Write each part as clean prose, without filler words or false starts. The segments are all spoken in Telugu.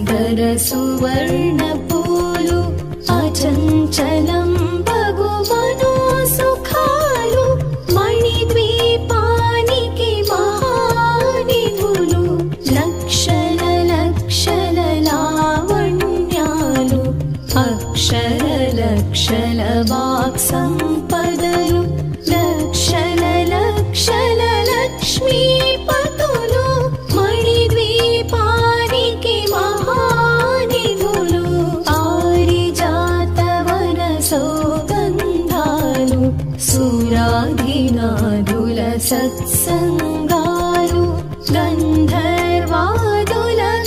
సుందర సువర్ణ పూలు అచంచలం భగువను సుఖాలు మణిద్వీపానికి మహానిధులు లక్షల లక్షల లావణ్యాలు అక్షర లక్షల వాక్ సంపదలు లక్షల లక్షల లక్ష్మీపతులు మణిద్వీపానికి మహానిధులు పారిజాతవన సౌగంధాలు సురాధినాదుల సత్సంగాలు గంధర్వాదుల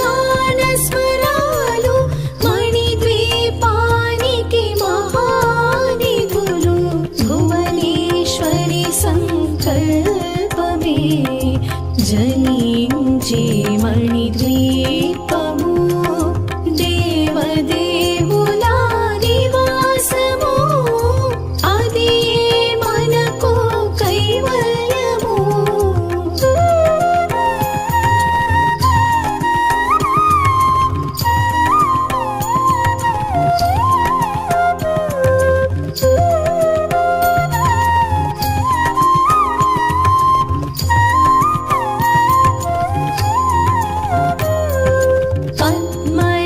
గానస్వరాలు మణిద్వీపానికి మహానిధులు భువనేశ్వరి సంకల్పమే జనించే మణిద్వీపము దేవదేవుల నివాసము అది మనకు కైవల్యము.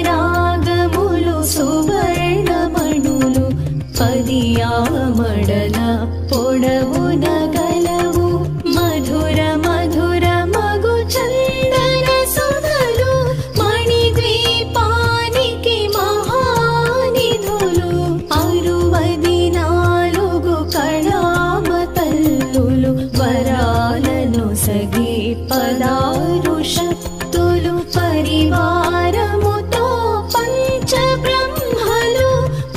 పద్మరాగములు సువర్ణమణులు పదియామడల పొడవున గలవు మధుర మధుర మగు చందన సుధలు మణిద్వీపానికి మహానిధులు 64 కళామ తల్లులు వరాలను సగి 16 శక్తులు పరివారముతో పంచబ్రహ్మలు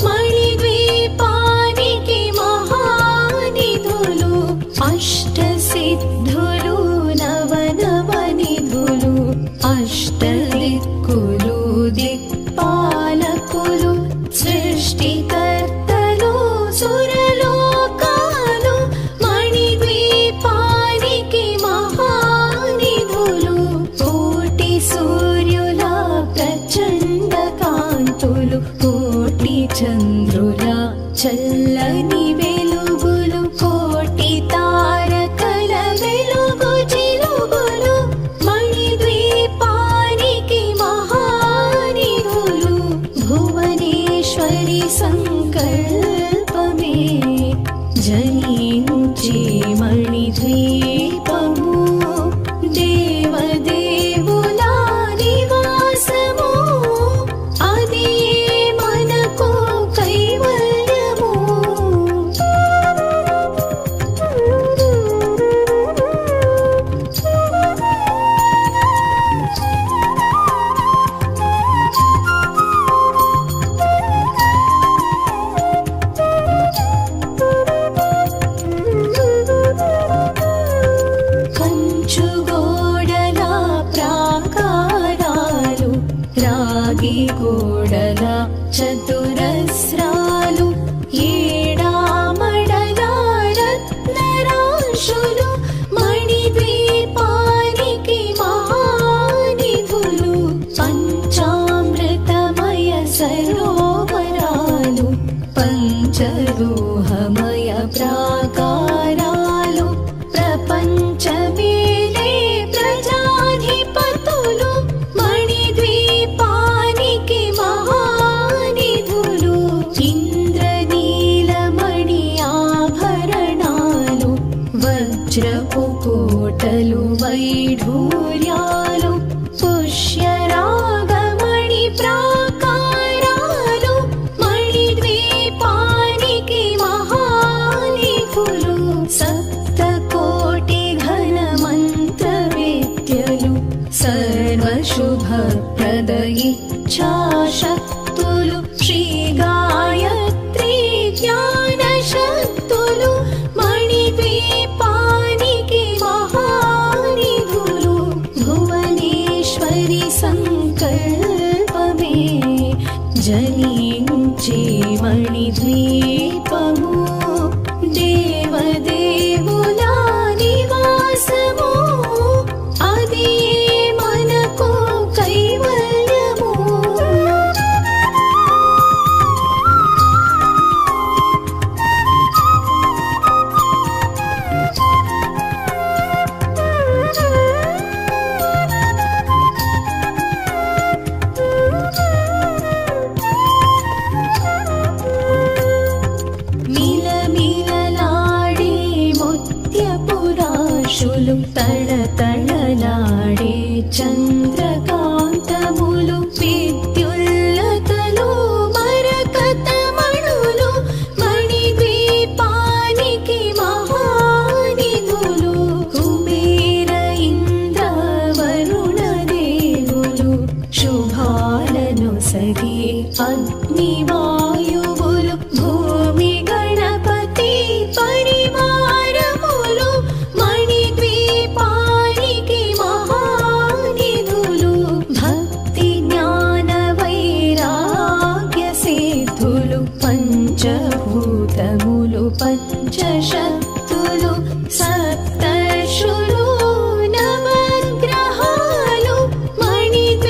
మణిద్వీపానికి మహానిధులు అష్టసిద్ధులు నవనవనిధులు అష్టదిక్కులు దిక్పాలకులు సృష్టికర్తలు సురలోకాలు మణిద్వీపానికి మహానిధులు కోటి సూర్యుల ప్రచండ కాంతులు కోటి చంద్రుల చల్లని వెలుగులు కోటి తారకల వెలుగు చిలుగులు మణిద్వీపానికి మహానిధులు భువనేశ్వరి సంకల్పమే జనించే మణిద్వీపము దేవదేవుల నివాసము అది మనకు కైవల్యము. కంచుగోడల ప్రాకారాలు రాగి గోడల చతురస్రాలు ఏడామడల రత్నరాశులు మణిద్వీపానికి మహానిధులు పంచామృతమయ సరోవరాలు పంచలోహమయ ప్రాకారాలు ప్రపంచమేలే ప్రజాధిపతులు మణిద్వీపానికి మహానిధులు ఇంద్రనీలమణి ఆభరణాలు వజ్రపు కోటలు వైఢూర్యాలు పుష్యరాగమణి ప్రాకారాలు మణిద్వీపానికి మహానిధులు సప్తకోటి ఘన మంత్ర విద్యలు సర్వశుభప్రద ఇచ్ఛాశక్తులు శ్రీ గాయత్రి జ్ఞాన శక్తులు మణిద్వీపానికి మహానిధులు భువనేశ్వరి సంకల్పమే జనించే మణిద్వీపము దేవదేవుల నివాసము అది మనకు కైవల్యము. తళతళలాడే చంద్రకాంతములు విద్యుల్లతలు మరకతమణులు మణిద్వీపానికి మహానిధులు కుబేర ఇంద్ర వరుణ దేవులు శుభాలను సగి అగ్ని వాయువులు భూమి గణపతి పరివారములు మణిద్వీపానికి మహానిధులు భక్తి జ్ఞాన వైరాగ్య సిద్ధులు పంచభూతములు పంచశక్తులు సప్తర్షులు నవగ్రహాలు మణిద్వీపానికి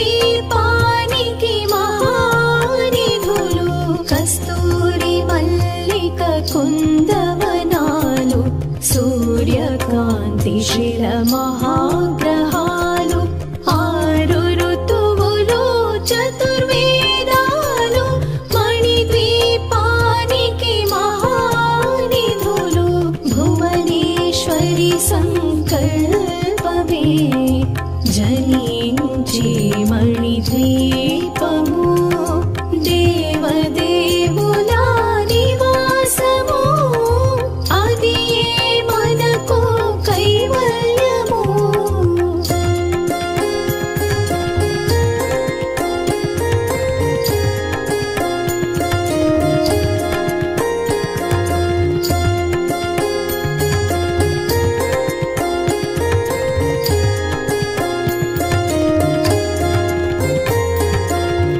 మహానిధులు కస్తూరి మల్లిక కుందవనాలు సూర్యకాంతి శిల మహాగ్రహాలు ఆరు ఋతువులు చతుర్వేదాలు మణిద్వీపానికి మహానిధులు భువనేశ్వరి సంకల్పమే జనించి మణిద్వీపము దేవదేవుల నివాసము అది మనకు కైవల్యము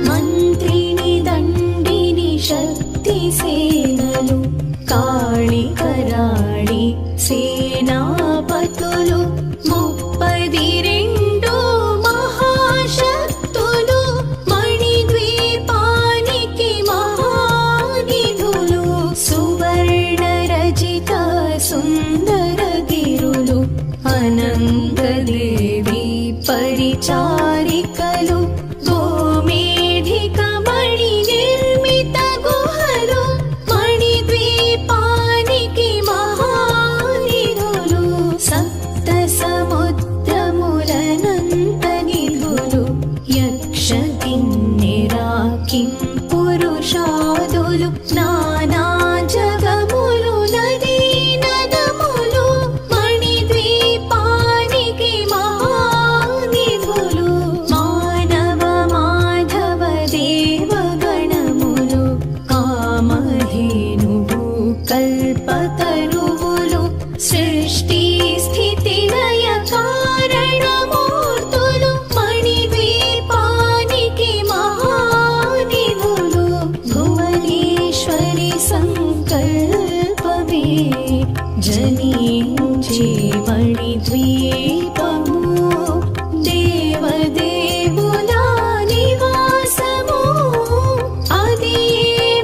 మంత్రిని దండిని శక్తి సేనలు కాళి కరాళి సేనాపతులు 32 మహాశక్తులు మణిద్వీపానికి మహానిధులు సువర్ణ రజిత సుందర గిరులు అనంతదేవి పరిచారికలు గోమేధిక మణి నిర్మిత గుహలు మణిద్వీపానికి మహానిధులు సప్త సముద్రములనంత నిధులు యక్ష కిన్నెరా కిం పురుషాదులు నానా జగములు నదీ నదములు మణిద్వీపానికి మహానిధులు మానవ మాధవ దేవగణములు కామధేనువు కల్పతరువులు సృష్టి స్థితి లయ కారణమూర్తులు మణిద్వీపానికి మహానిధులు భువనేశ్వరి సంకల్పమే జనించి మణిద్వీపము దేవదేవుల నివాసము అది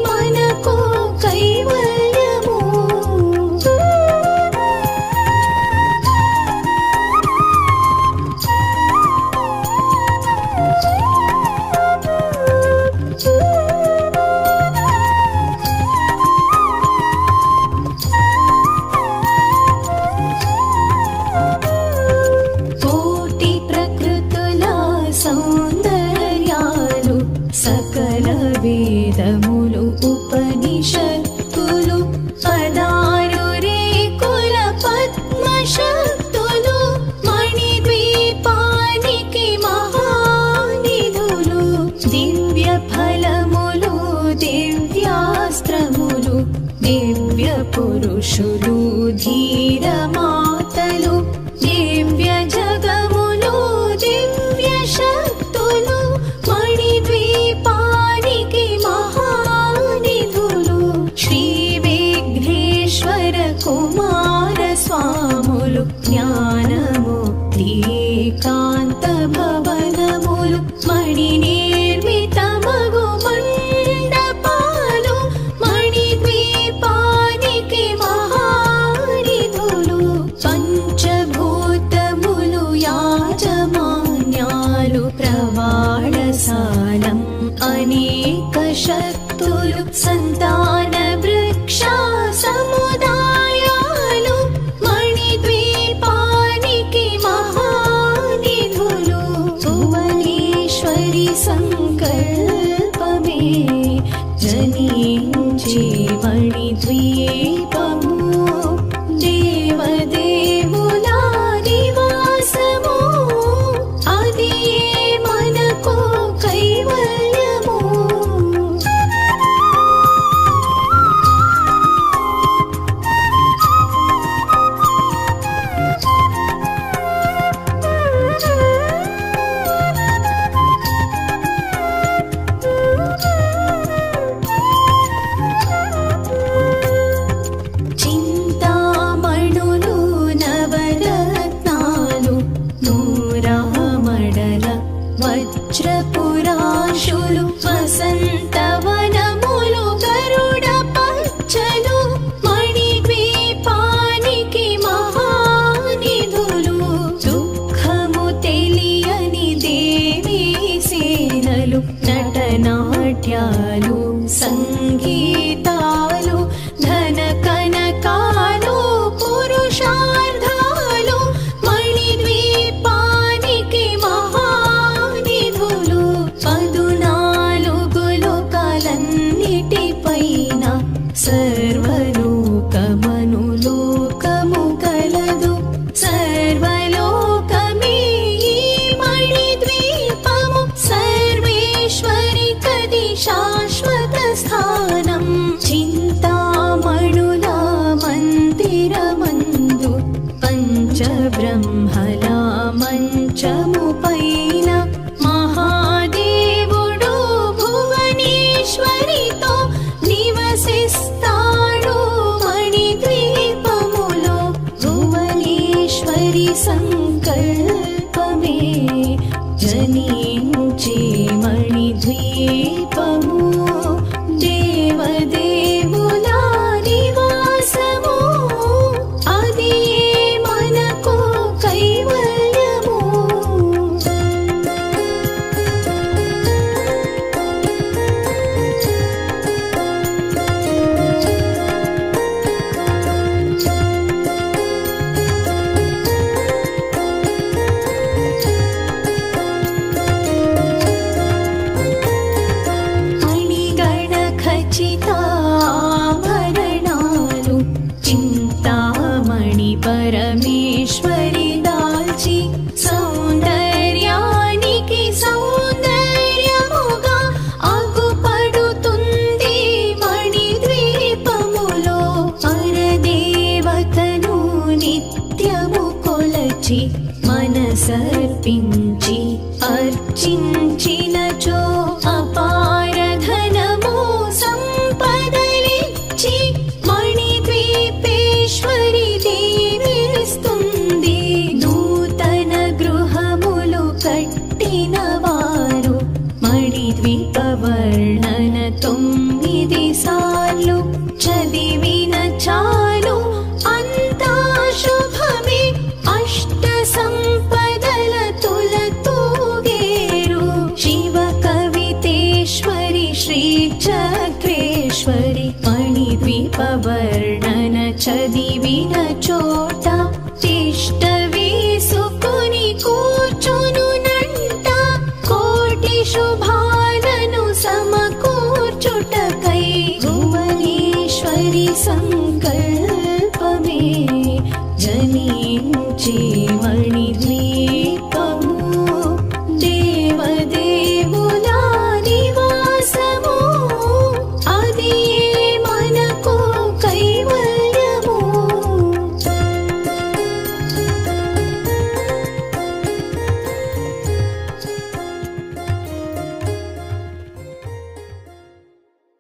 మనకు కైవల్యము కోటి ప్రకృతుల సౌందర్యాలు సకల వేదములు ఉపనిషత్తులు 16 రేకుల పద్మశక్తులు మణిద్వీపానికి మహానిధులు దివ్య ఫలములు దివ్యాస్త్రములు దివ్య పురుషులు ధీర మాతలు దివ్య జగములు దివ్య శక్తులు మణిద్వీపానికి మహానిధులు శ్రీ విఘ్నేశ్వర కుమార స్వాములు జ్ఞానముక్తి ఏకాంత భవనములు మణి నిర్మిత మగు మండపాలు మణిద్వీపానికి మహానిధులు పంచభూతములు యాజమాన్యాలు ప్రవాళసాలం అనేక శక్తులు సంతాన వృక్ష సముదాయాలు మణిద్వీపానికి మహా నాట్యాలు సంగీతాలు ధన కనకాలు పురుషార్థాలు మణిద్వీపానికి మహానిధులు 14 లోకాలన్నిటిపైన సర్వలోకమనులోకము కలదు సర్వలోకమే ఈ మణిద్వీపము సర్వేశ్వరి కది శాశ్వత స్థానం చింతామణుల మందిరమందు పంచబ్రహ్మల మంచము పైన మహాదేవుడు భువనేశ్వరితో నివసిస్తాడు మణిద్వీపములో భువనేశ్వరి సంకల్పమే జనించే మణిద్వీపము దేవదేవుల నివాసము అది మనకు కైవల్యము మణిగణ ఖచ్చితాభరణాలు చింతామణి పరమేశ్వరి దాల్చి సౌందర్యానికి సౌందర్యముగా అగుపడుతుంది మణిద్వీపములో పరదేవతను నిత్యము కొలచి మనసర్పించి అర్చించినచో అపార ధనము సంపదలిచ్చి మణిద్వీపేశ్వరి దీవిస్తుంది నూతన గృహములు కట్టిన వారు మణిద్వీప వర్ణన 9 సార్లు చదివిన చాలు అంతా శుభమే అష్ట సంపదల తులతూగేరు శివ కవితేశ్వరి శ్రీ చక్ర